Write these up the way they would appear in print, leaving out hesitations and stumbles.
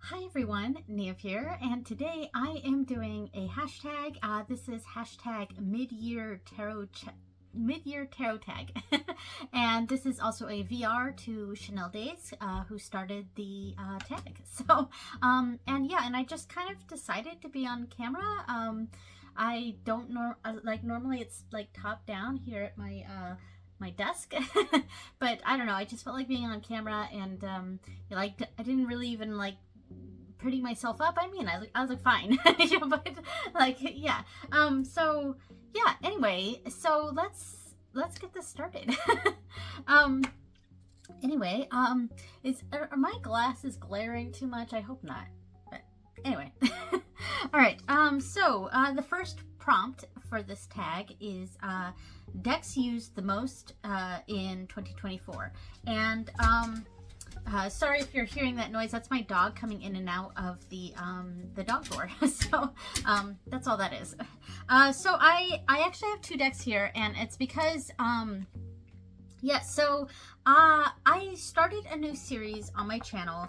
Hi everyone, Nev here, and today I am doing a hashtag. This is hashtag mid-year tarot tag, and this is also a VR to Chanel Days, who started the tag. So, and I just kind of decided to be on camera. I don't know, normally it's like top down here at my desk, but I don't know. I just felt like being on camera, and I didn't really even like pretty myself up. I mean, I look fine, but like, yeah. So yeah. Anyway, so let's get this started. um. Anyway, are my glasses glaring too much? I hope not. But anyway, all right. So the first prompt for this tag is decks used the most in 2024, and sorry if you're hearing that noise. That's my dog coming in and out of the dog door. So that's all that is. So I actually have two decks here, and it's because yeah. So I started a new series on my channel.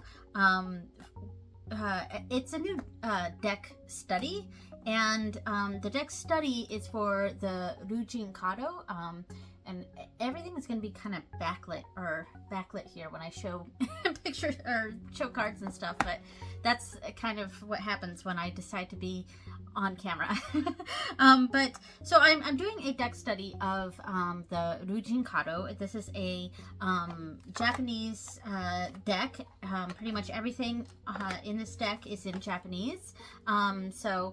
It's a new deck study, and the deck study is for the Rujin Kado. And everything is going to be kind of backlit here when I show pictures or show cards and stuff, but that's kind of what happens when I decide to be on camera. But so I'm doing a deck study of the Rujin Kado. This is a Japanese deck. Pretty much everything in this deck is in Japanese. So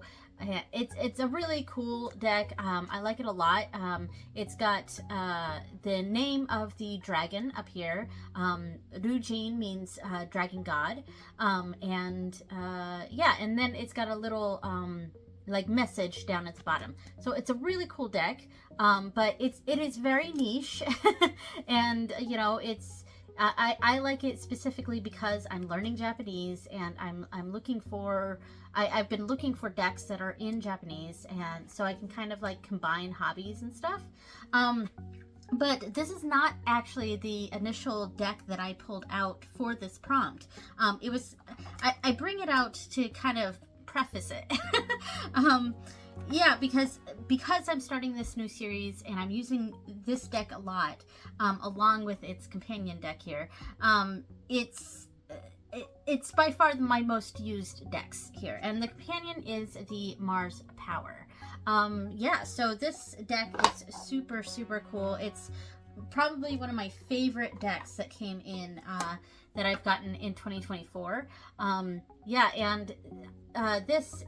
it's a really cool deck. I like it a lot. It's got the name of the dragon up here. Rujin means dragon god. Yeah, and then it's got a little like message down at the bottom. So it's a really cool deck. But it is very niche, and you know, I like it specifically because I'm learning Japanese, and I'm looking for I've been looking for decks that are in Japanese, and so I can kind of like combine hobbies and stuff. But this is not actually the initial deck that I pulled out for this prompt. It was I bring it out to kind of preface it. Yeah, because I'm starting this new series and I'm using this deck a lot, along with its companion deck here. It's by far my most used decks here, and the companion is the Mars Power. Yeah, so this deck is super cool. It's probably one of my favorite decks that came in that I've gotten in 2024. Yeah, and this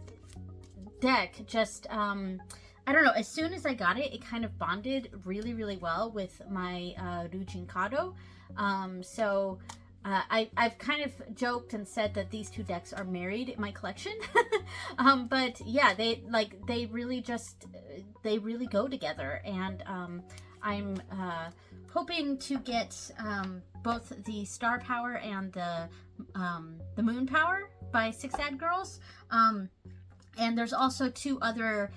deck just I don't know, as soon as I got it, it kind of bonded really well with my Rujin Kado. So I've kind of joked and said that these two decks are married in my collection. But yeah, they really go together, and I'm hoping to get both the Star Power and the Moon Power by Six Ad Girls. And there's also two other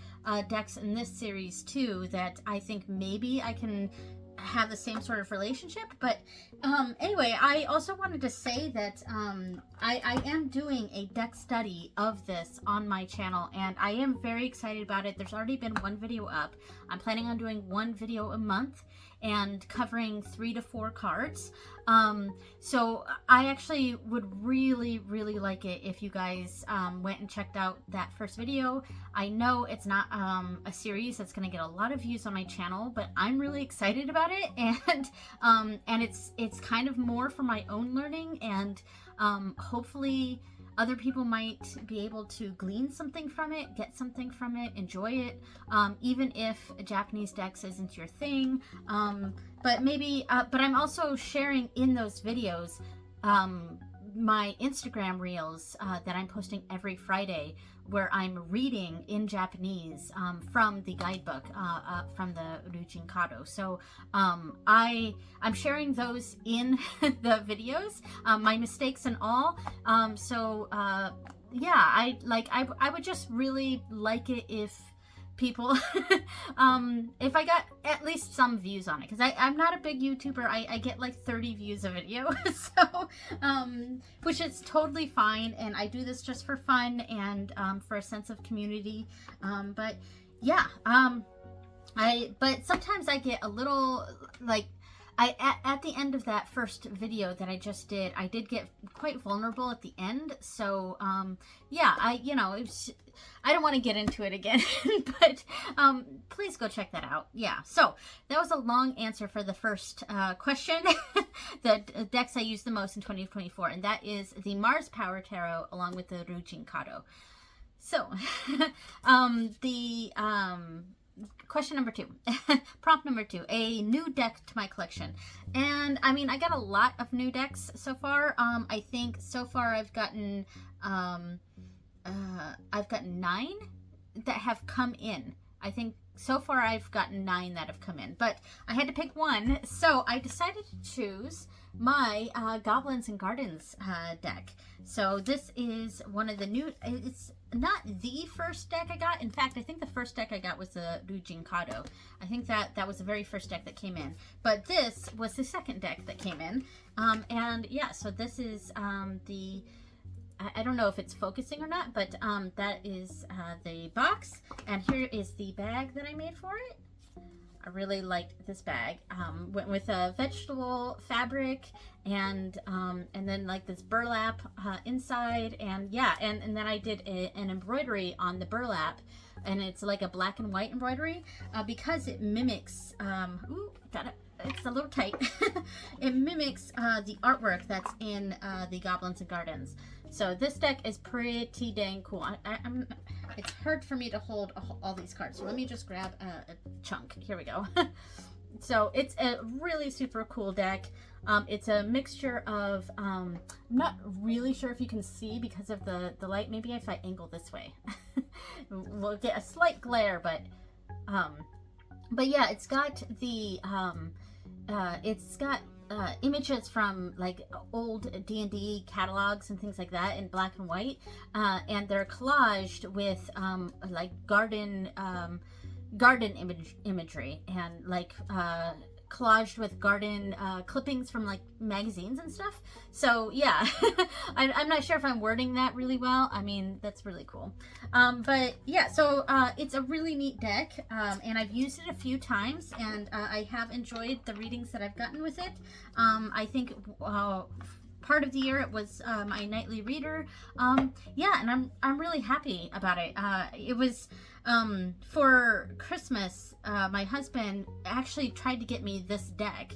decks in this series too that I think maybe I can have the same sort of relationship. But anyway, I also wanted to say that I am doing a deck study of this on my channel, and I am very excited about it. There's already been one video up. I'm planning on doing one video a month and covering 3 to 4 cards. So I actually would really like it if you guys went and checked out that first video. I know it's not a series that's going to get a lot of views on my channel, but I'm really excited about it, and it's kind of more for my own learning, and hopefully other people might be able to glean something from it, get something from it, enjoy it, even if Japanese decks isn't your thing. But maybe, but I'm also sharing in those videos my Instagram reels that I'm posting every Friday, where I'm reading in Japanese from the guidebook from the Rujin Kado. So I'm sharing those in the videos, my mistakes and all. So yeah, I would just really like it if people if I got at least some views on it, because I'm not a big YouTuber. I get like 30 views a video, so which is totally fine, and I do this just for fun and for a sense of community, but yeah, but sometimes I get a little like at the end of that first video that I just did, I did get quite vulnerable at the end. So, yeah, I don't want to get into it again, but please go check that out. Yeah, so that was a long answer for the first question. The decks I use the most in 2024, and that is the Mars Power Tarot along with the Rujin Kado. So, question number 2, prompt number 2, a new deck to my collection. And I mean, I got a lot of new decks so far. I think so far I've gotten 9 that have come in. I think so far I've gotten 9 that have come in, but I had to pick one, so I decided to choose my Goblins and Gardens deck. So this is one of the new, it's not the first deck I got. In fact, I think the first deck I got was the Rujin Kado. I think that was the very first deck that came in, but this was the second deck that came in. And yeah, so this is I don't know if it's focusing or not, but that is the box, and here is the bag that I made for it. I really liked this bag. Went with a vegetable fabric and then like this burlap inside, and yeah, and then I did an embroidery on the burlap, and it's like a black and white embroidery because it mimics it's a little tight. It mimics the artwork that's in the Goblins and Gardens. So this deck is pretty dang cool. It's hard for me to hold all these cards, so let me just grab a chunk. Here we go. So it's a really super cool deck. It's a mixture of, I'm not really sure if you can see because of the light. Maybe if I angle this way, we'll get a slight glare, but yeah, it's got the, images from like old D&D catalogs and things like that in black and white, and they're collaged with like garden imagery, and like collaged with garden clippings from like magazines and stuff. So yeah, I'm not sure if I'm wording that really well. I mean, that's really cool. But yeah, so it's a really neat deck, and I've used it a few times, and I have enjoyed the readings that I've gotten with it. I think part of the year it was my nightly reader. Yeah, and I'm really happy about it. It was for Christmas, my husband actually tried to get me this deck,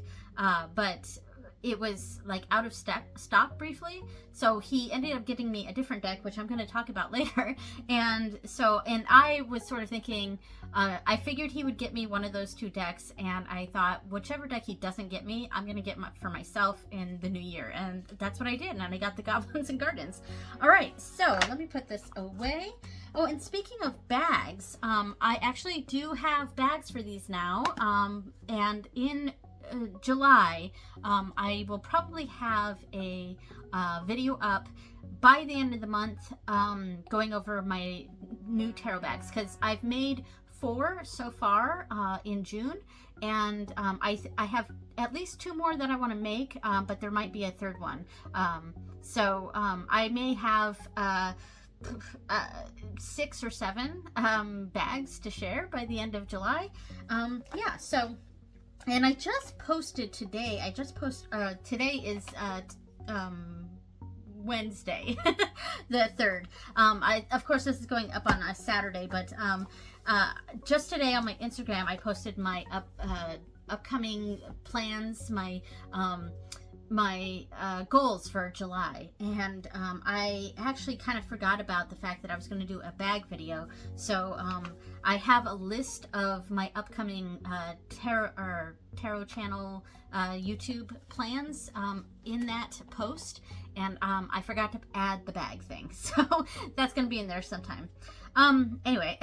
but it was like out of stock briefly, so he ended up getting me a different deck, which I'm going to talk about later. And I was sort of thinking, I figured he would get me one of those 2 decks, and I thought whichever deck he doesn't get me, I'm going to get for myself in the new year, and that's what I did, and I got the Goblins and Gardens. All right, so let me put this away. Oh, and speaking of bags, I actually do have bags for these now, and in July, I will probably have a video up by the end of the month, going over my new tarot bags, because I've made 4 so far in June, and I have at least 2 more that I want to make, but there might be a 3rd one. So I may have 6 or 7 bags to share by the end of July. Yeah, so. And I just posted today. Today is Wednesday, the 3rd. Of course, this is going up on a Saturday, but just today on my Instagram, I posted my upcoming plans, my goals for July, and I actually kind of forgot about the fact that I was going to do a bag video. So I have a list of my upcoming tarot channel YouTube plans in that post, and I forgot to add the bag thing, so that's going to be in there sometime. Anyway,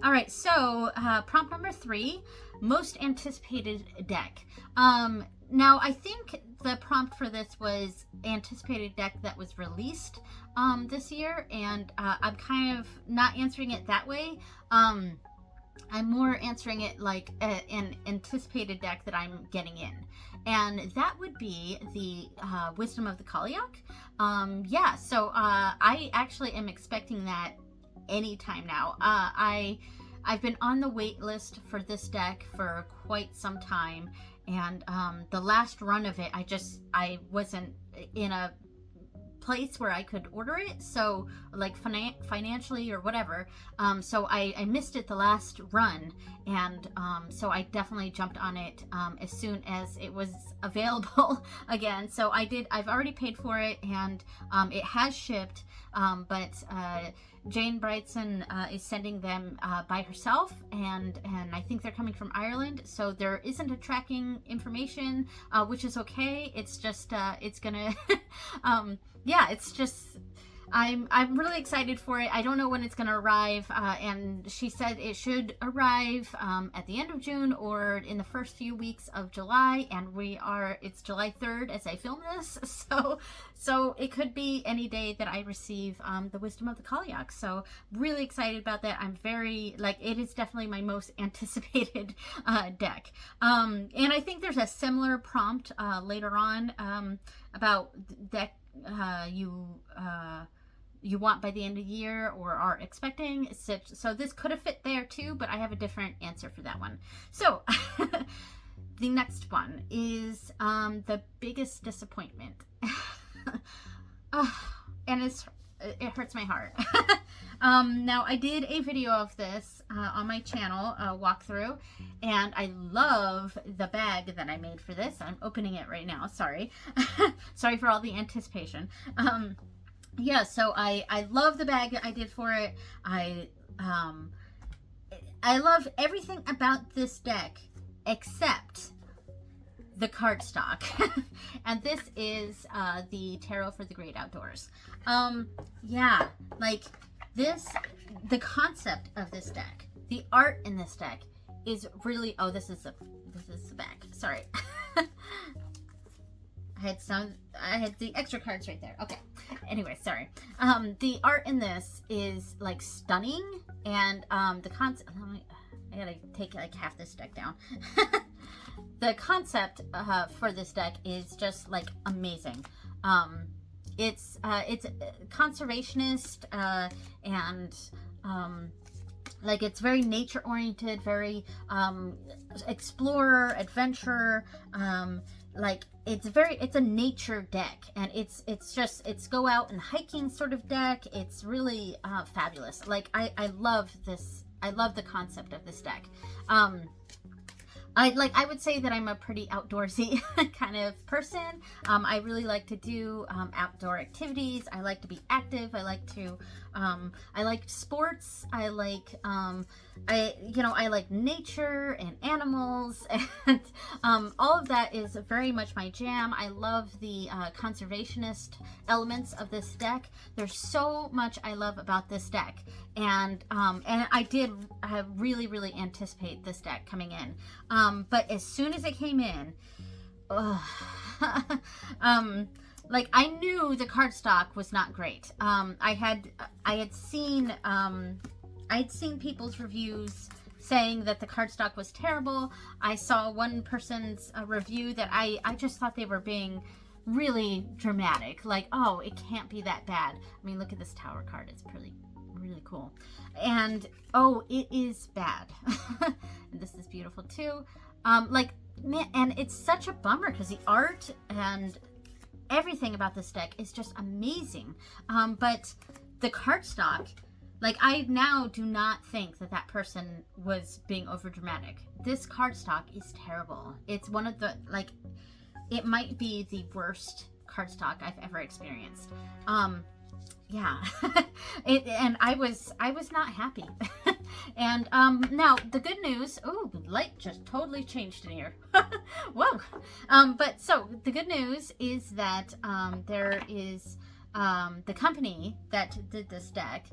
all right, so prompt number 3, most anticipated deck. Now, I think the prompt for this was anticipated deck that was released this year, and I'm kind of not answering it that way. I'm more answering it like an anticipated deck that I'm getting in. And that would be the Wisdom of the Kalyak. Yeah, so I actually am expecting that anytime now. I've been on the wait list for this deck for quite some time, and the last run of it, I wasn't in a place where I could order it, so like financially or whatever, so I missed it the last run, and so I definitely jumped on it as soon as it was available again. So I've already paid for it, and it has shipped, but Jane Brightson is sending them by herself, and I think they're coming from Ireland, so there isn't a tracking information, which is okay. It's just it's gonna yeah, it's just I'm really excited for it. I don't know when it's gonna arrive, and she said it should arrive at the end of June or in the first few weeks of July, and it's July 3rd as I film this, so it could be any day that I receive the Wisdom of the Kalyak. So really excited about that. I'm very, like, it is definitely my most anticipated deck, and I think there's a similar prompt later on about deck you want by the end of the year or are expecting. So this could have fit there too, but I have a different answer for that one. So the next one is the biggest disappointment. And it hurts my heart. Now, I did a video of this on my channel, walkthrough, and I love the bag that I made for this. I'm opening it right now. Sorry. Sorry for all the anticipation. Yeah, so I love the bag that I did for it. I love everything about this deck except the cardstock. And this is the Tarot for the Great Outdoors. Yeah, like the concept of this deck, the art in this deck is really, oh, this is the back. Sorry. I had the extra cards right there. Okay. Anyway, sorry. The art in this is like stunning, and the concept, I gotta take like half this deck down. The concept for this deck is just like amazing. It's conservationist, and like it's very nature oriented, very explorer, adventure, like it's a nature deck, and it's go out and hiking sort of deck. It's really fabulous. Like I love this. I love the concept of this deck. I would say that I'm a pretty outdoorsy kind of person. I really like to do outdoor activities. I like to be active. I like sports. I like I like nature and animals, and all of that is very much my jam. I love the conservationist elements of this deck. There's so much I love about this deck, and I really anticipate this deck coming in. But as soon as it came in, like I knew the cardstock was not great. I had seen people's reviews saying that the cardstock was terrible. I saw one person's review that I just thought they were being really dramatic. Like, oh, it can't be that bad. I mean, look at this tower card. It's really cool. And oh, it is bad. And this is beautiful too. Like, man, and it's such a bummer because the art and everything about this deck is just amazing. But the cardstock, like, I now do not think that person was being over dramatic. This cardstock is terrible. It's one of the, like, it might be the worst cardstock I've ever experienced. Yeah. And I was not happy. And now the good news, oh, the light just totally changed in here. Whoa. But so the good news is that there is the company that did this deck.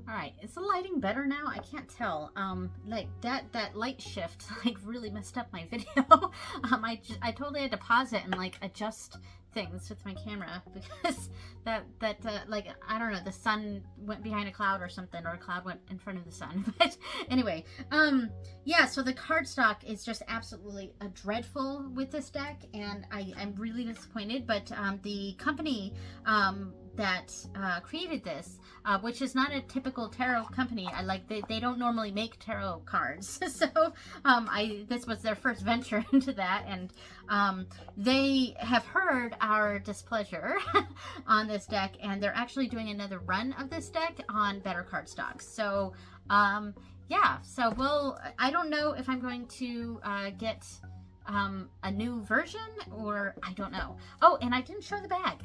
All right, is the lighting better now? I can't tell. Like that light shift like really messed up my video. I totally had to pause it and like adjust things with my camera because like, I don't know, the sun went behind a cloud or something, or a cloud went in front of the sun. But anyway, yeah, so the cardstock is just absolutely dreadful with this deck, and I'm really disappointed. But the company that created this, which is not a typical tarot company. They don't normally make tarot cards, so this was their first venture into that, and they have heard our displeasure on this deck, and they're actually doing another run of this deck on better cardstock. So yeah, so I don't know if I'm going to get a new version, or I don't know. Oh, and I didn't show the bag.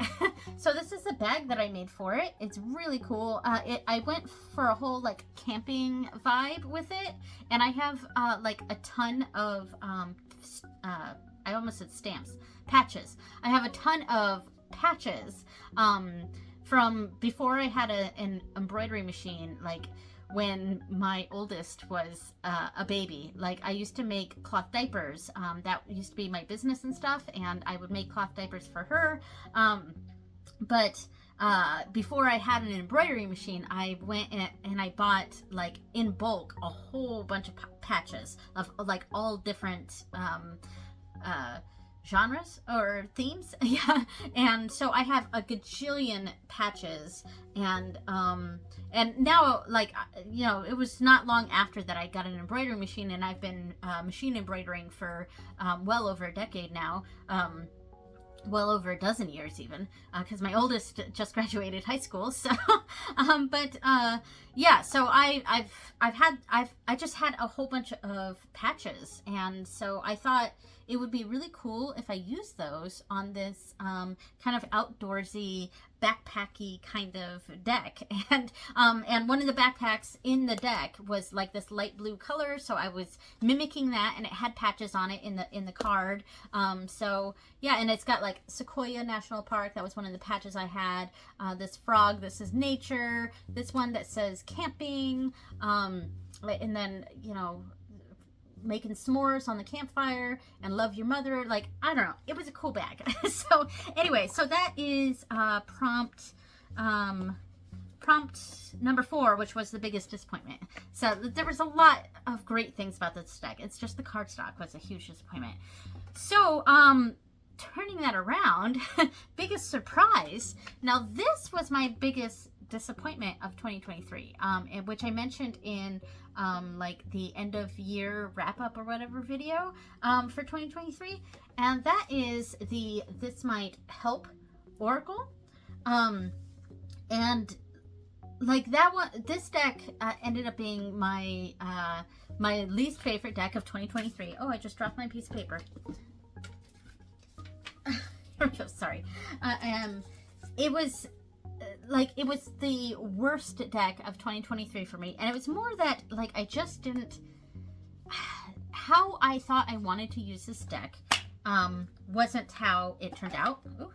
So this is the bag that I made for it. It's really cool. I went for a whole like camping vibe with it, and I have like a ton of I almost said stamps, patches. I have a ton of patches from before I had an embroidery machine, like when my oldest was a baby. Like, I used to make cloth diapers. That used to be my business and stuff, and I would make cloth diapers for her. But before I had an embroidery machine, I went and I bought, like, in bulk, a whole bunch of patches of like all different genres or themes. Yeah, and so I have a gajillion patches, and now, like, you know, it was not long after that I got an embroidery machine, and I've been machine embroidering for well over a decade now. Well over a dozen years even, because my oldest just graduated high school. So but yeah, so I just had a whole bunch of patches, and so I thought it would be really cool if I used those on this kind of outdoorsy, backpacky kind of deck. And one of the backpacks in the deck was like this light blue color, so I was mimicking that, and it had patches on it in the card. So yeah, and it's got like Sequoia National Park. That was one of the patches I had. This frog, this is nature. This one that says camping, and then, you know, making s'mores on the campfire, and love your mother. Like, I don't know, it was a cool bag. So anyway, so that is prompt number 4, which was the biggest disappointment. So there was a lot of great things about this deck. It's just the cardstock was a huge disappointment. So turning that around, biggest surprise. Now, this was my biggest disappointment of 2023, which I mentioned in like the end of year wrap up or whatever video for 2023, and that is the This Might Help Oracle. And like that one, this deck ended up being my my least favorite deck of 2023. Oh, I just dropped my piece of paper. Here we go. Sorry. It was like, it was the worst deck of 2023 for me, and it was more that, like, I just didn't, how I thought I wanted to use this deck wasn't how it turned out. Ooh,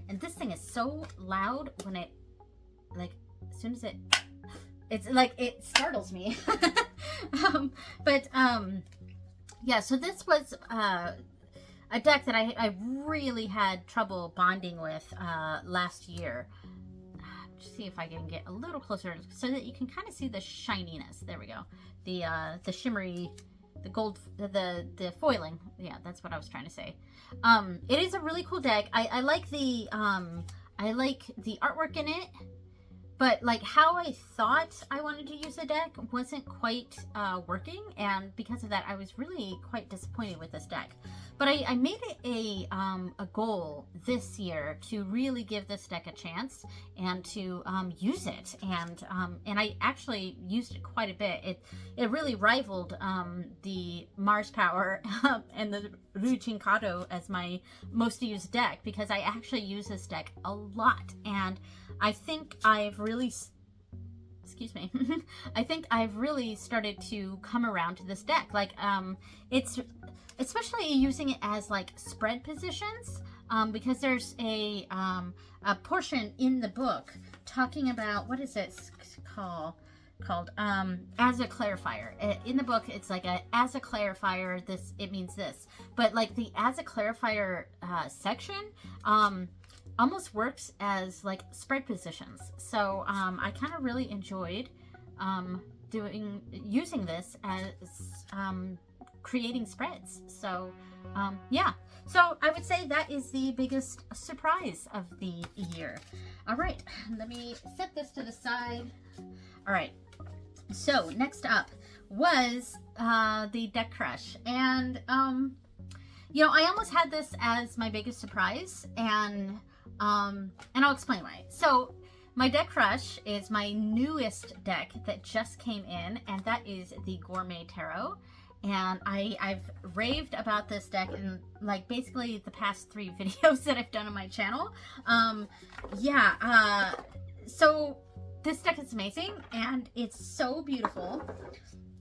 and this thing is so loud when it, like, as soon as it's like, it startles me. Yeah, so this was a deck that I really had trouble bonding with last year. See if I can get a little closer so that you can kind of see the shininess. There we go. The shimmery, the gold, the foiling. Yeah, that's what I was trying to say. It is a really cool deck. I like the artwork in it, but like how I thought I wanted to use the deck wasn't quite working, and because of that, I was really quite disappointed with this deck. But I made it a goal this year to really give this deck a chance and to use it, and I actually used it quite a bit. It really rivaled the Mars Power and the Ruchinkado as my most used deck, because I actually use this deck a lot, and I think I've really, excuse me, I think I've really started to come around to this deck. Like, it's, especially using it as like spread positions, because there's a portion in the book talking about, what is it called? called as a clarifier. In the book it's like as a clarifier, this it means this, but like the as a clarifier section almost works as like spread positions. So I kind of really enjoyed using this as creating spreads. So yeah, so I would say that is the biggest surprise of the year. All right, let me set this to the side. All right, so next up was the deck crush, and you know, I almost had this as my biggest surprise, and I'll explain why. So my deck crush is my newest deck that just came in, and that is the Gourmet Tarot. And I've raved about this deck in like basically the past 3 videos that I've done on my channel. So this deck is amazing and it's so beautiful.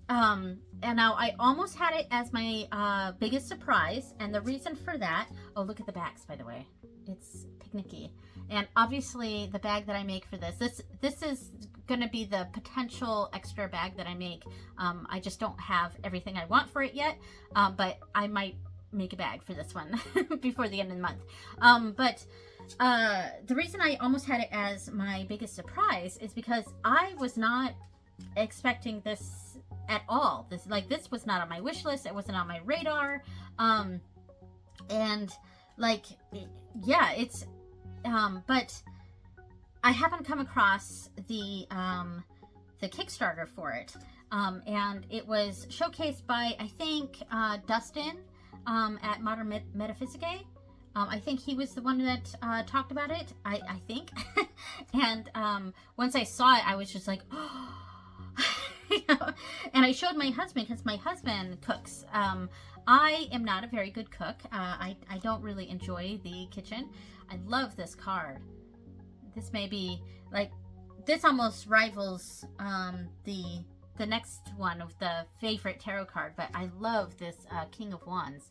And now I almost had it as my biggest surprise, and the reason for that, oh, look at the backs, by the way. It's picnicky. And obviously the bag that I make for this is gonna be the potential extra bag that I make. I just don't have everything I want for it yet, but I might make a bag for this one before the end of the month. But the reason I almost had it as my biggest surprise is because I was not expecting this at all. This was not on my wish list. It wasn't on my radar. And like, yeah, it's but I haven't come across the Kickstarter for it, and it was showcased by, I think, Dustin at Modern Metaphysicae. I think he was the one that talked about it, I think. And once I saw it, I was just like, oh. You know? And I showed my husband, because my husband cooks. I am not a very good cook. I don't really enjoy the kitchen. I love this card. This may be like, this almost rivals the next one of the favorite tarot card, but I love this King of Wands.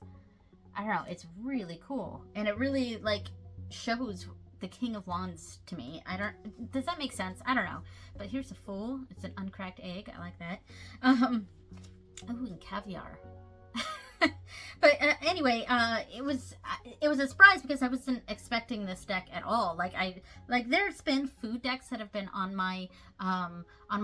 I don't know, it's really cool, and it really like shows the King of Wands to me. Does that make sense? I don't know. But here's a Fool. It's an uncracked egg. I like that. Oh, and caviar. But anyway, it was a surprise because I wasn't expecting this deck at all. Like there's been food decks that have been on my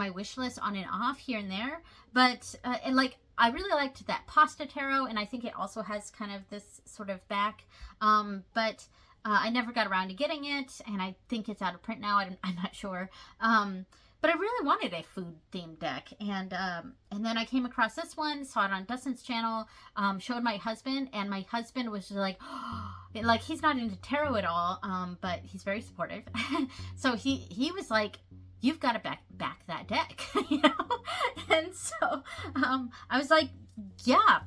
wish list on and off here and there, but and like I really liked that Pasta Tarot, and I think it also has kind of this sort of back, but I never got around to getting it, and I think it's out of print now. I'm not sure. But I really wanted a food-themed deck, and then I came across this one, saw it on Dustin's channel, showed my husband, and my husband was just like, oh, like he's not into tarot at all, but he's very supportive. So he was like, you've got to back that deck, you know? And so I was like, yeah.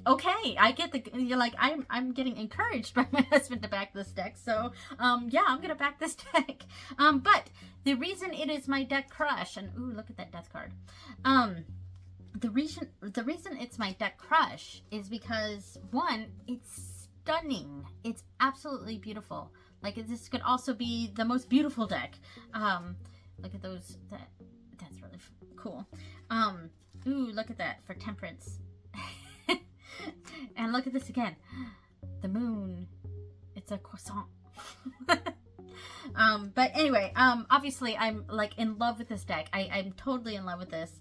Okay, I get you're like, I'm getting encouraged by my husband to back this deck, so yeah, I'm gonna back this deck. But the reason it is my deck crush, and ooh, look at that death card. The reason it's my deck crush is because, one, it's stunning. It's absolutely beautiful. Like, this could also be the most beautiful deck. Look at those. That's really cool. Ooh, look at that for Temperance. And look at this again. The moon. It's a croissant. But anyway, obviously I'm like in love with this deck. I'm totally in love with this.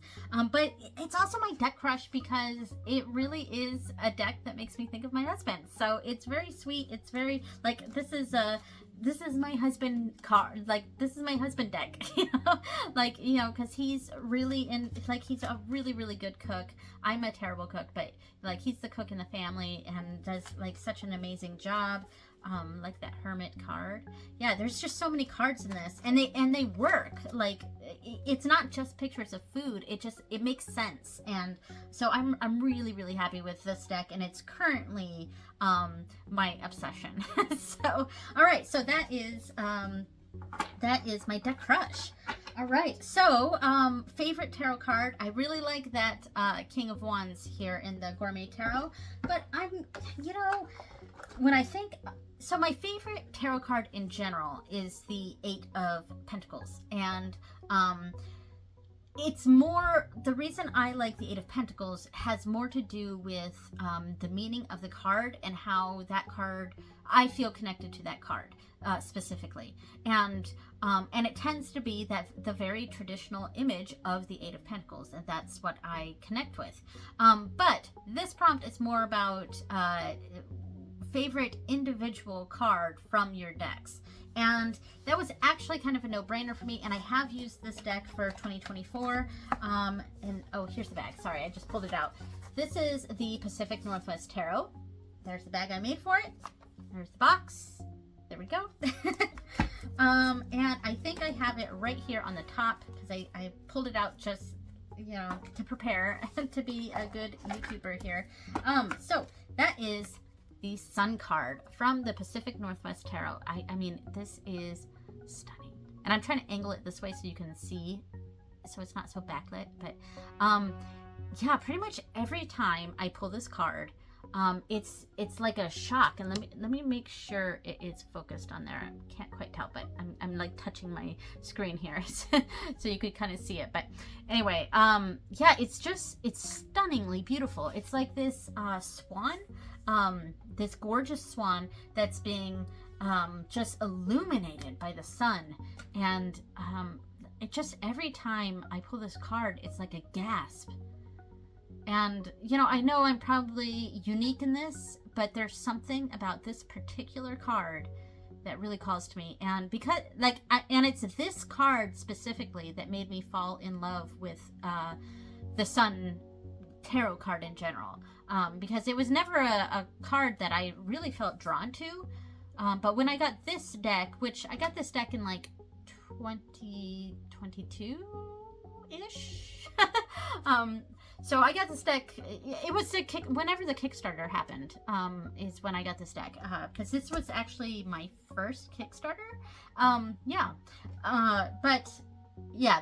But it's also my deck crush because it really is a deck that makes me think of my husband. So it's very sweet. It's very like, this is my husband card. Like, this is my husband deck, you know, like, you know, because he's really he's a really, really good cook. I'm a terrible cook, but like, he's the cook in the family and does like such an amazing job. Like that Hermit card. Yeah, there's just so many cards in this, and they work. Like, it's not just pictures of food. It makes sense, and so I'm really, really happy with this deck, and it's currently my obsession. So all right, so that is my deck crush. All right, so favorite tarot card. I really like that King of Wands here in the Gourmet Tarot, but you know, when I think, so my favorite tarot card in general is the 8 of Pentacles, and it's more, the reason I like the Eight of Pentacles has more to do with the meaning of the card and how that card, I feel connected to that card specifically. And it tends to be that the very traditional image of the Eight of Pentacles, and that's what I connect with. But this prompt is more about favorite individual card from your decks. And that was actually kind of a no-brainer for me, and I have used this deck for 2024. And oh, here's the bag. Sorry, I just pulled it out. This is the Pacific Northwest Tarot. There's the bag I made for it. There's the box. There we go. And I think I have it right here on the top because I pulled it out just, you know, to prepare to be a good YouTuber here. So that is the Sun card from the Pacific Northwest Tarot. I mean, this is stunning. And I'm trying to angle it this way so you can see, so it's not so backlit. But yeah, pretty much every time I pull this card, it's like a shock. And let me make sure it is focused on there. I can't quite tell, but I'm like touching my screen here so you could kind of see it. But anyway, yeah, it's stunningly beautiful. It's like this swan, this gorgeous swan that's being just illuminated by the sun. And it just, every time I pull this card, it's like a gasp. And, you know I'm probably unique in this, but there's something about this particular card that really calls to me. And because, like, and it's this card specifically that made me fall in love with the Sun tarot card in general. Because it was never a card that I really felt drawn to. But when I got this deck, which I got this deck in like 2022-ish. So I got this deck, it was whenever the Kickstarter happened, is when I got this deck, because this was actually my first Kickstarter. Yeah, but yeah,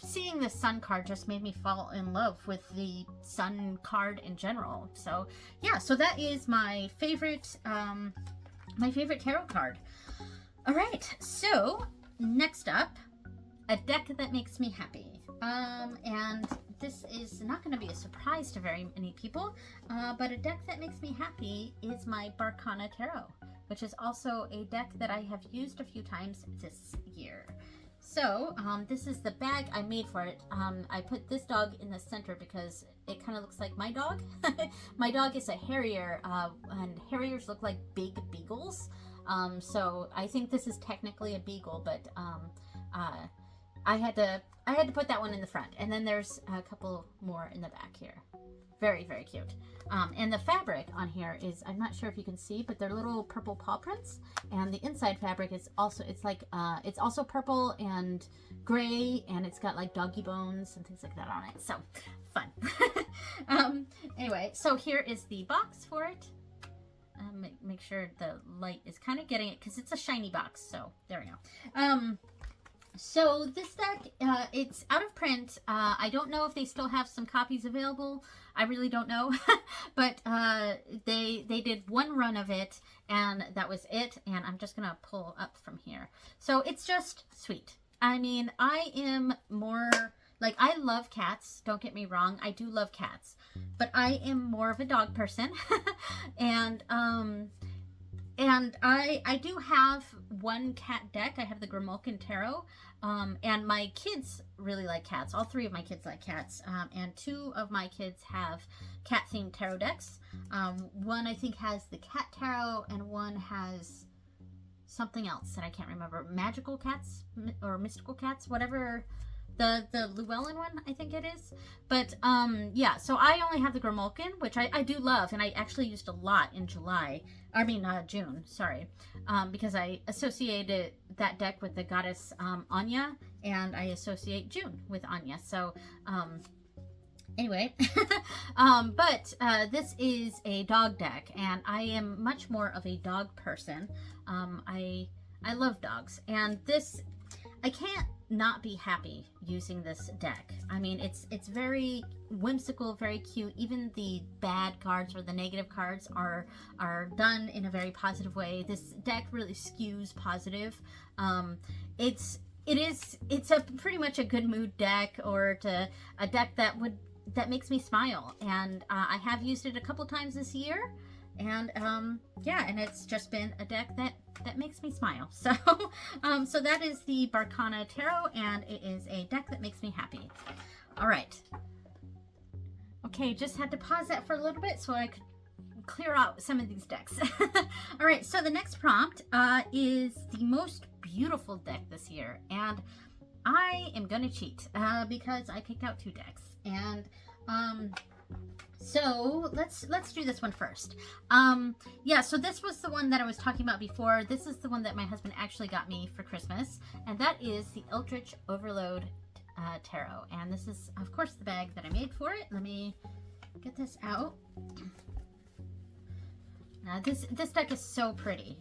seeing the Sun card just made me fall in love with the Sun card in general. So yeah, so that is my favorite tarot card. All right, so next up, a deck that makes me happy. And this is not going to be a surprise to very many people, but a deck that makes me happy is my Barkana Tarot, which is also a deck that I have used a few times this year. So, this is the bag I made for it. I put this dog in the center because it kind of looks like my dog. My dog is a Harrier, and Harriers look like big beagles. So I think this is technically a beagle, but I had to put that one in the front, and then there's a couple more in the back here. Very, very cute. And the fabric on here is, I'm not sure if you can see, but they're little purple paw prints, and the inside fabric is also, it's also purple and gray, and it's got like doggy bones and things like that on it. So fun. Anyway, so here is the box for it. Make sure the light is kind of getting it because it's a shiny box. So there we go. So this deck, it's out of print. I don't know if they still have some copies available. I really don't know. But they did one run of it, and that was it. And I'm just going to pull up from here. So it's just sweet. I mean, I am more, like, I love cats. Don't get me wrong. I do love cats. But I am more of a dog person. And I do have one cat deck. I have the Grimalkin Tarot. And my kids really like cats. All three of my kids like cats. And two of my kids have cat-themed tarot decks. One, I think, has the cat tarot, and one has something else that I can't remember. Magical cats or mystical cats, whatever. The Llewellyn one, I think it is. But, yeah, so I only have the Grimalkin, which I do love, and I actually used a lot in June, sorry, because I associated that deck with the goddess Anya, and I associate June with Anya. So, anyway, but this is a dog deck, and I am much more of a dog person. I love dogs, and this, I can't not be happy using this deck. I mean, it's very whimsical, very cute. Even the bad cards or the negative cards are done in a very positive way. This deck really skews positive. It's it's a pretty much a good mood deck, or a deck that makes me smile. And I have used it a couple times this year, and yeah, and it's just been a deck that makes me smile. So so that is the Barkana Tarot, and it is a deck that makes me happy. All right. Okay, just had to pause that for a little bit so I could clear out some of these decks. All right, so the next prompt is the most beautiful deck this year, and I am gonna cheat because I picked out 2 decks, and so let's do this one first. Yeah, so this was the one that I was talking about before. This is the one that my husband actually got me for Christmas, and that is the Eldritch Overload Tarot. And this is, of course, the bag that I made for it. Let me get this out. This deck is so pretty.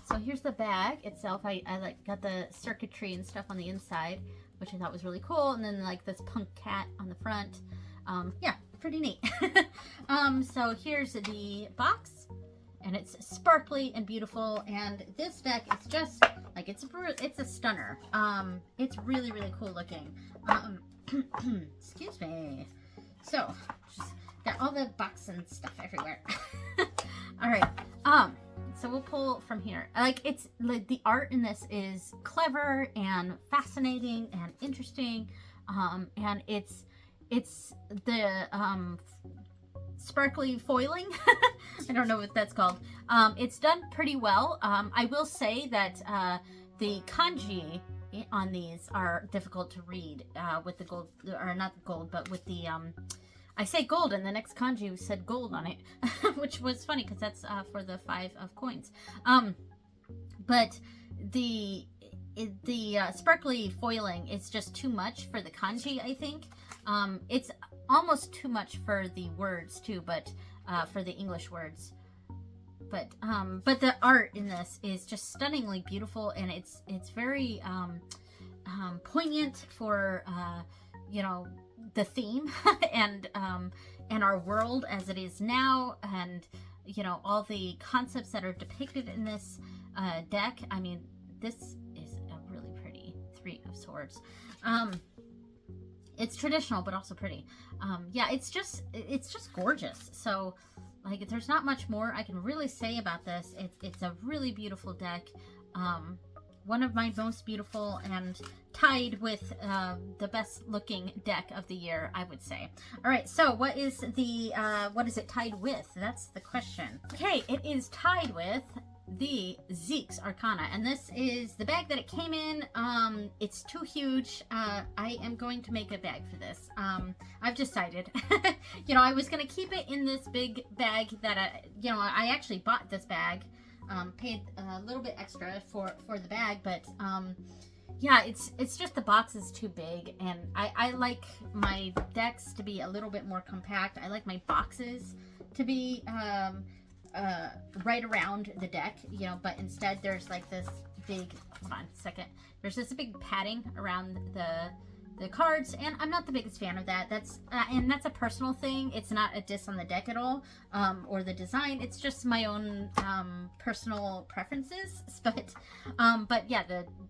So here's the bag itself. I like got the circuitry and stuff on the inside, which I thought was really cool, and then like this punk cat on the front. Yeah, pretty neat. So here's the box, and it's sparkly and beautiful, and this deck is just like it's a stunner. It's really, really cool looking. Excuse me. So just got all the box and stuff everywhere. All right. So we'll pull from here. Like, it's like the art in this is clever and fascinating and interesting. And it's the sparkly foiling. I don't know what that's called. It's done pretty well. I will say that the kanji on these are difficult to read with the gold, or not the gold, but with the I say gold, and the next kanji said gold on it, which was funny because that's for the 5 of coins. But the sparkly foiling is just too much for the kanji, I think. It's almost too much for the words too, but for the English words. But the art in this is just stunningly beautiful, and it's very poignant for you know, the theme and our world as it is now, and you know, all the concepts that are depicted in this deck. I mean, this is a really pretty 3 of Swords. It's traditional but also pretty. Yeah, it's just gorgeous. So like, there's not much more I can really say about this. It's a really beautiful deck. One of my most beautiful, and tied with the best looking deck of the year, I would say. All right, so what is it tied with? That's the question. Okay, it is tied with the Zeke's Arcana, and this is the bag that it came in. It's too huge. I am going to make a bag for this. I've decided. You know, I was gonna keep it in this big bag that I actually bought this bag. Paid a little bit extra for the bag, but yeah, it's just the box is too big, and I like my decks to be a little bit more compact. I like my boxes to be right around the deck, you know, but instead there's like this big, hold on a second, there's this big padding around the cards, and I'm not the biggest fan of that. That's a personal thing. It's not a diss on the deck at all, or the design. It's just my own personal preferences. But yeah,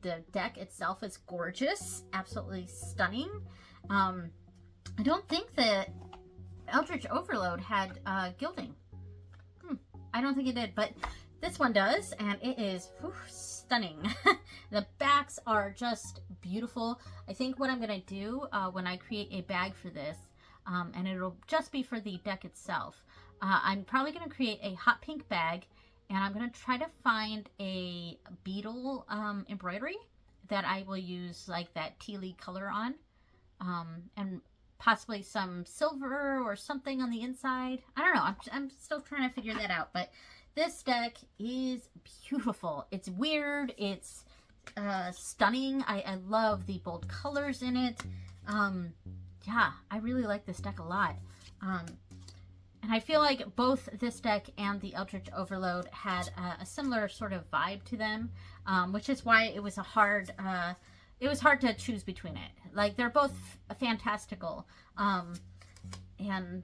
the deck itself is gorgeous, absolutely stunning. I don't think that Eldritch Overload had gilding. I don't think it did, but this one does, and it is stunning. The backs are just beautiful. I think what I'm going to do when I create a bag for this, and it'll just be for the deck itself, I'm probably going to create a hot pink bag, and I'm going to try to find a beetle embroidery that I will use like that tealy color on, and possibly some silver or something on the inside. I don't know. I'm still trying to figure that out, but this deck is beautiful. It's weird. It's stunning. I love the bold colors in it. Yeah, I really like this deck a lot. And I feel like both this deck and the Eldritch Overload had a similar sort of vibe to them, which is why it was hard to choose between it. Like, they're both fantastical. And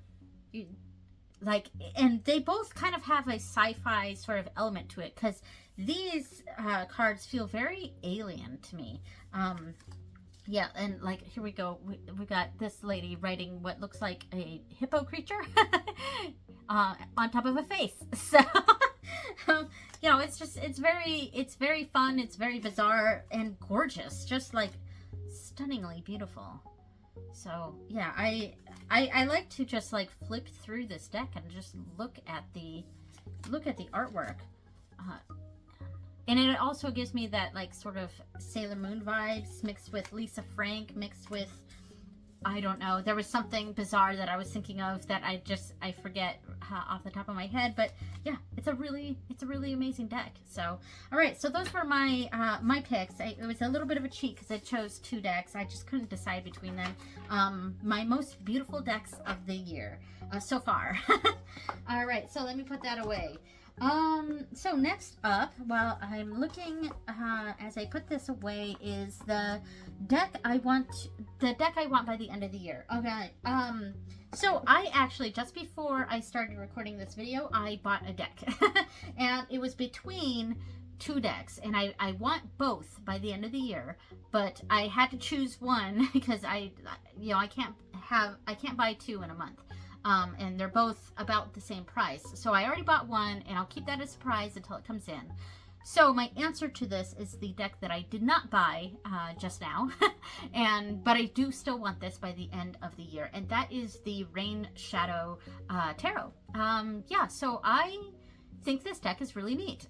like, and they both kind of have a sci-fi sort of element to it, because these cards feel very alien to me. Yeah, and like, here we go. We got this lady writing what looks like a hippo creature on top of a face. So, you know, it's very fun. It's very bizarre and gorgeous, just like stunningly beautiful. So yeah, I like to just like flip through this deck and just look at the artwork. And it also gives me that like sort of Sailor Moon vibes mixed with Lisa Frank, mixed with, I don't know, there was something bizarre that I was thinking of that I forget off the top of my head. But yeah, it's a really amazing deck. So all right, so those were my my picks. It was a little bit of a cheat because I chose 2 decks. I just couldn't decide between them. My most beautiful decks of the year so far. All right, so let me put that away. So next up, while I'm looking, as I put this away, is the deck I want by the end of the year. Okay. So I actually, just before I started recording this video, I bought a deck and it was between 2 decks, and I want both by the end of the year, but I had to choose one because I can't buy 2 in a month. And they're both about the same price. So I already bought one, and I'll keep that a surprise until it comes in. So my answer to this is the deck that I did not buy just now, but I do still want this by the end of the year, and that is the Rain Shadow Tarot. Yeah, so I think this deck is really neat.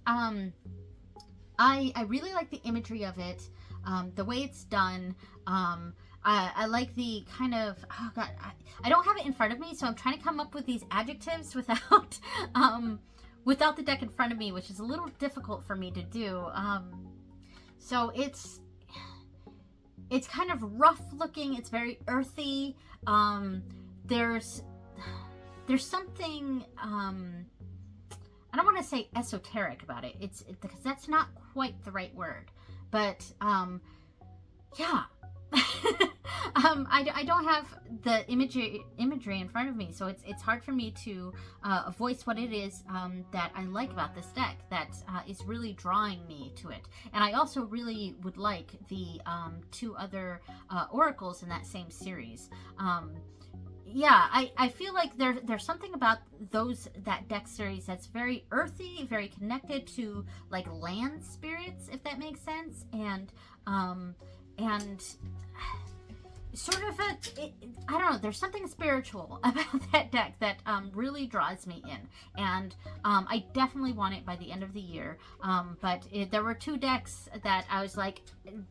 I really like the imagery of it, the way it's done. I like the kind of, oh god, I don't have it in front of me, so I'm trying to come up with these adjectives without without the deck in front of me, which is a little difficult for me to do. So it's kind of rough looking. It's very earthy. There's something, I don't want to say esoteric about it. It's because that's not quite the right word, but yeah. I don't have the imagery in front of me, so it's hard for me to voice what it is that I like about this deck that is really drawing me to it. And I also really would like the 2 other oracles in that same series. Yeah, I feel like there's something about that deck series that's very earthy, very connected to like land spirits, if that makes sense, and sort of I don't know, there's something spiritual about that deck that really draws me in, and I definitely want it by the end of the year. But there were 2 decks that I was like,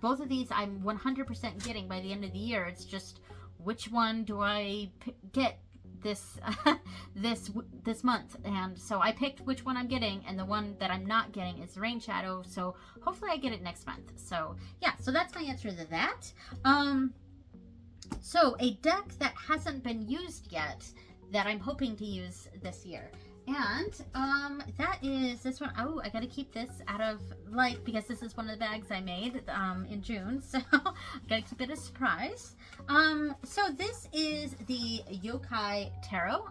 both of these I'm 100% getting by the end of the year. It's just, which one do I get this this month? And so I picked which one I'm getting, and the one that I'm not getting is Rain Shadow, so hopefully I get it next month. So yeah, so that's my answer to that. So a deck that hasn't been used yet that I'm hoping to use this year, and that is this one. Oh, I gotta keep this out of light because this is one of the bags I made in June, so I gotta keep it a surprise. So this is the Yokai Tarot.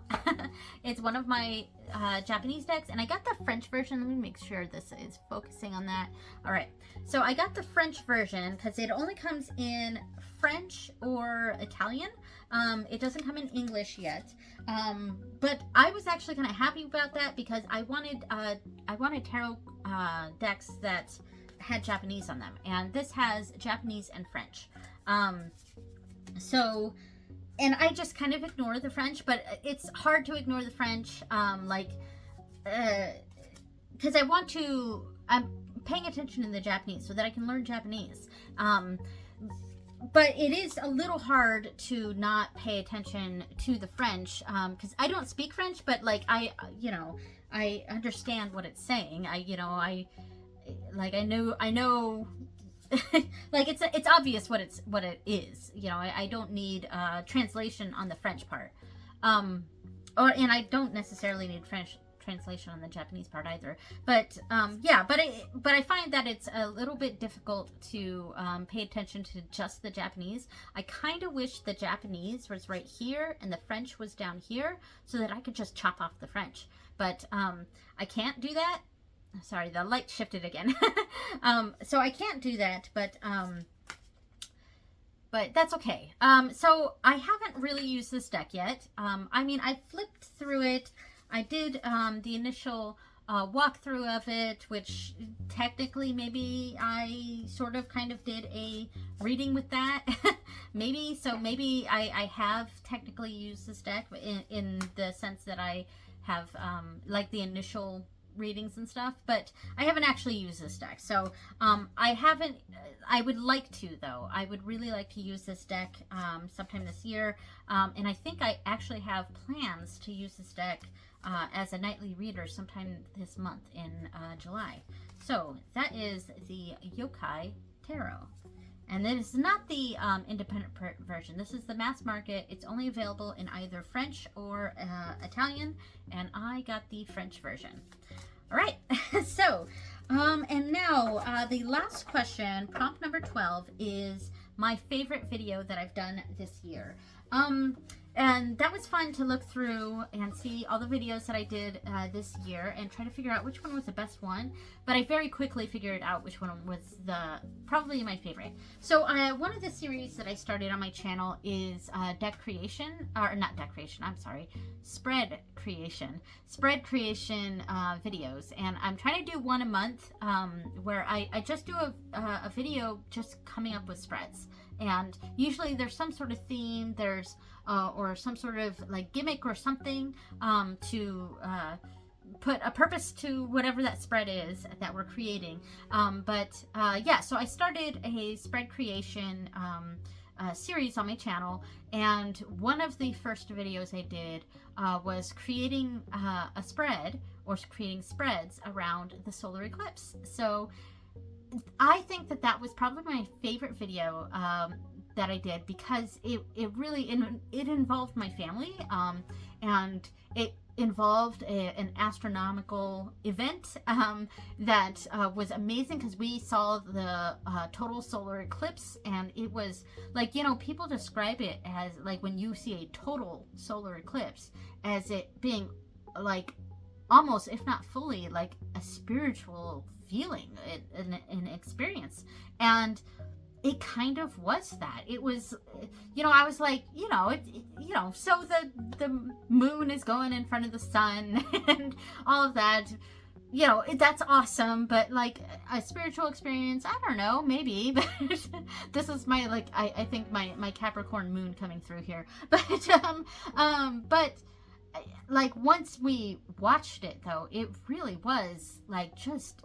It's one of my Japanese decks, and I got the French version. Let me make sure this is focusing on that. All right, so I got the French version because it only comes in French or Italian. It doesn't come in English yet, but I was actually kind of happy about that because I wanted tarot decks that had Japanese on them, and this has Japanese and French. So, and I just kind of ignore the French, but it's hard to ignore the French, because I'm paying attention in the Japanese so that I can learn Japanese. But it is a little hard to not pay attention to the French, because I don't speak French, but like I understand what it's saying. I know like it's obvious what it is. I don't need translation on the French part, and I don't necessarily need French translation on the Japanese part either. But yeah, but I find that it's a little bit difficult to pay attention to just the Japanese. I kind of wish the Japanese was right here and the French was down here so that I could just chop off the French. But I can't do that. Sorry, the light shifted again. So I can't do that, but that's okay. So I haven't really used this deck yet. I mean, I flipped through it. I did the initial walkthrough of it, which technically maybe I sort of kind of did a reading with that. Maybe I have technically used this deck in the sense that I have like the initial readings and stuff, but I haven't actually used this deck. So I would like to, though. I would really like to use this deck sometime this year, and I think I actually have plans to use this deck as a nightly reader sometime this month in July. So that is the Yokai Tarot. And this is not the independent version. This is the mass market. It's only available in either French or Italian, and I got the French version. All right, so, and now the last question, prompt number 12, is my favorite video that I've done this year. And that was fun to look through and see all the videos that I did this year and try to figure out which one was the best one. But I very quickly figured out which one was probably my favorite. So one of the series that I started on my channel is deck creation, or not deck creation, I'm sorry, spread creation videos. And I'm trying to do one a month where I just do a video just coming up with spreads. And usually there's some sort of theme, there's or some sort of like gimmick or something to put a purpose to whatever that spread is that we're creating. Yeah, so I started a spread creation series on my channel, and one of the first videos I did was creating a spread, or creating spreads around the solar eclipse. So I think that was probably my favorite video that I did, because it really it involved my family, and it involved an astronomical event that was amazing, because we saw the total solar eclipse, and it was like, you know, people describe it as like, when you see a total solar eclipse, as it being like almost, if not fully, like a spiritual feeling, an experience. And it kind of was that. It was, you know, I was like, you know, so the moon is going in front of the sun and all of that, you know, that's awesome. But like a spiritual experience, I don't know, maybe. But this is my, like, I think my Capricorn moon coming through here. But like once we watched it, though, it really was like just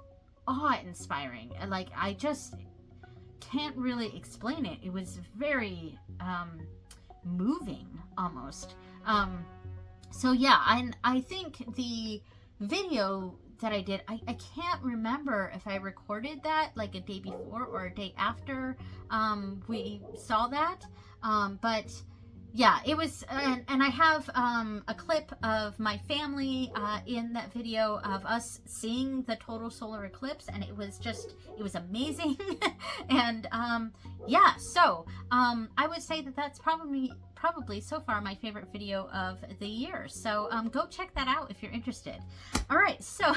awe-inspiring. Like, I just can't really explain it. It was very moving almost. So yeah, I think the video that I did, I can't remember if I recorded that like a day before or a day after we saw that, but yeah, it was, and I have a clip of my family in that video of us seeing the total solar eclipse, and it was amazing. And yeah, so I would say that that's probably so far my favorite video of the year. So go check that out if you're interested. All right, so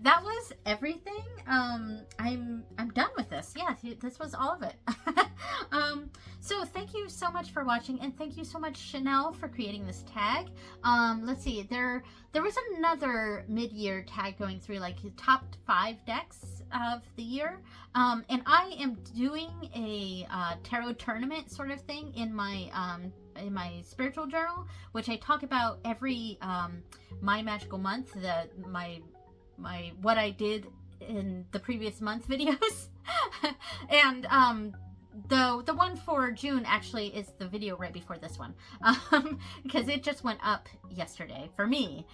that was everything. I'm done with this. Yeah, this was all of it. So thank you so much for watching, and thank you so much, Chanel, for creating this tag. Let's see, there was another mid-year tag going through, like top 5 decks of the year, and I am doing a tarot tournament sort of thing in my spiritual journal, which I talk about every my magical month, my what I did in the previous month videos. And the one for June actually is the video right before this one, because it just went up yesterday for me.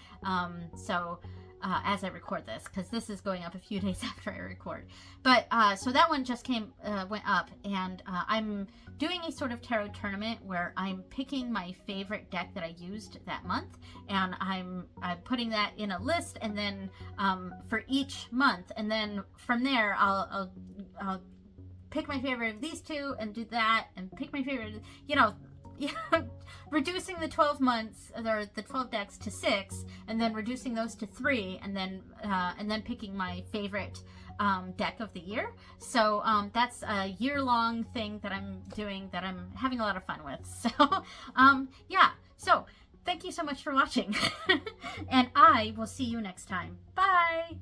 So as I record this, because this is going up a few days after I record. But so that one just went up, and I'm doing a sort of tarot tournament where I'm picking my favorite deck that I used that month, and I'm putting that in a list, and then for each month, and then from there I'll pick my favorite of these two and do that, and pick my favorite, you know, reducing the 12 months, or the 12 decks to 6, and then reducing those to 3, and then picking my favorite deck of the year. So that's a year-long thing that I'm doing that I'm having a lot of fun with. So yeah, so thank you so much for watching, and I will see you next time. Bye!